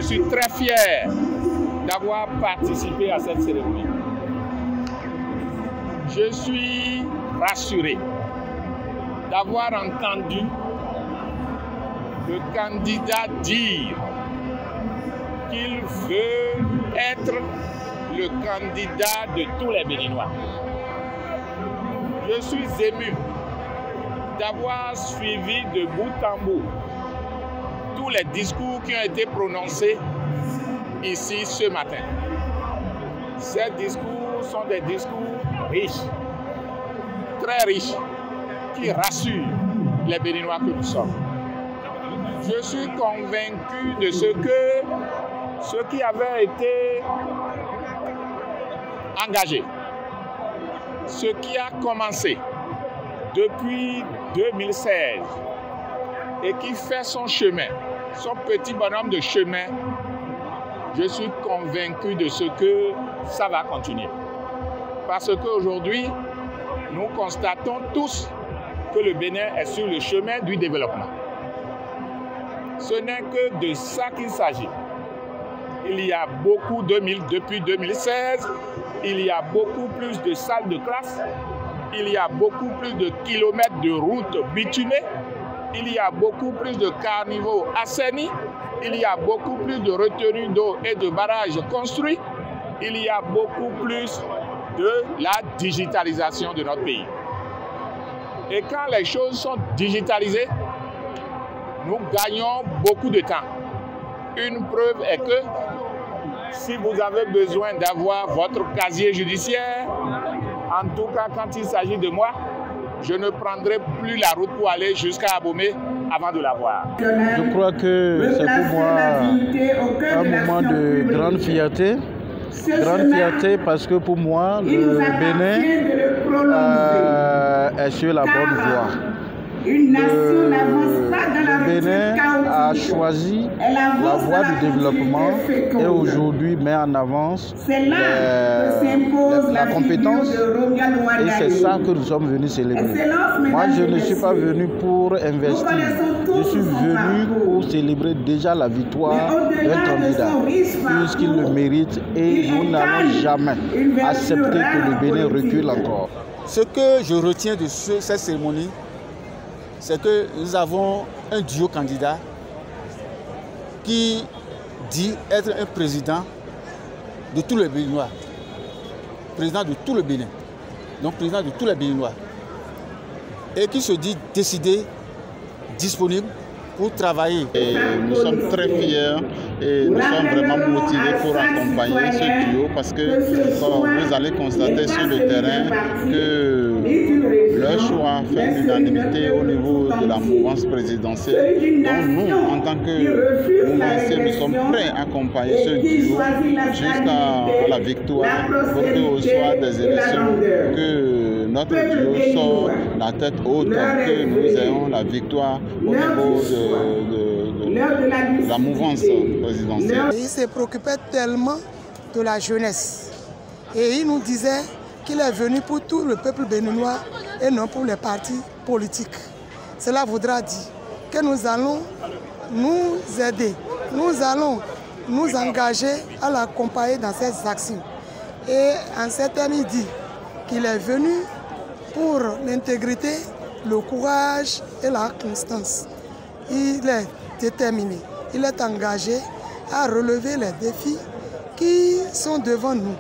suis très fier d'avoir participé à cette cérémonie. Je suis rassuré d'avoir entendu le candidat dire qu'il veut être le candidat de tous les Béninois. Je suis ému d'avoir suivi de bout en bout tous les discours qui ont été prononcés ici ce matin. Ces discours sont des discours riches, très riches, qui rassurent les Béninois que nous sommes. Je suis convaincu de ce qui avait été engagé, ce qui a commencé depuis 2016 et qui fait son chemin, son petit bonhomme de chemin, je suis convaincu de ce que ça va continuer. Parce qu'aujourd'hui, nous constatons tous que le Bénin est sur le chemin du développement. Ce n'est que de ça qu'il s'agit. Il y a beaucoup, depuis 2016, il y a beaucoup plus de salles de classe, il y a beaucoup plus de kilomètres de routes bitumées, il y a beaucoup plus de caniveaux assainis, il y a beaucoup plus de retenues d'eau et de barrages construits, il y a beaucoup plus de la digitalisation de notre pays. Et quand les choses sont digitalisées, nous gagnons beaucoup de temps. Une preuve est que si vous avez besoin d'avoir votre casier judiciaire, en tout cas quand il s'agit de moi, je ne prendrai plus la route pour aller jusqu'à Abomey avant de l'avoir. Je crois que c'est pour moi un moment de grande fierté. Grande fierté parce que pour moi, le Bénin est sur la bonne voie. Le Bénin a choisi la voie du développement et aujourd'hui met en avance la compétence et c'est ça que nous sommes venus célébrer. Moi, je ne suis pas venu pour investir, je suis venu pour célébrer déjà la victoire d'un candidat puisqu'il le mérite et nous n'allons jamais accepter que le Bénin recule encore. Ce que je retiens de cette cérémonie, c'est que nous avons un duo candidat qui dit être un président de tous les Béninois. Président de tout le Bénin. Donc président de tous les Béninois. Et qui se dit décidé, disponible pour travailler. Et nous sommes très fiers et nous sommes vraiment motivés pour accompagner ce duo parce que vous allez constater sur le terrain que leur choix fait l'unanimité au niveau de la mouvance présidentielle. Donc nous, en tant que mouvanciers, nous sommes prêts à accompagner ce duo jusqu'à la victoire, pour qu'au soir des élections, que notre duo sort la tête haute, que nous ayons la victoire au niveau de la mouvance présidentielle. Il se préoccupait tellement de la jeunesse et il nous disait qu'il est venu pour tout le peuple béninois et non pour les partis politiques. Cela voudra dire que nous allons nous aider, nous allons nous engager à l'accompagner dans ces actions. Et en ces termes, il dit qu'il est venu pour l'intégrité, le courage et la constance. Il est déterminé, il est engagé à relever les défis qui sont devant nous.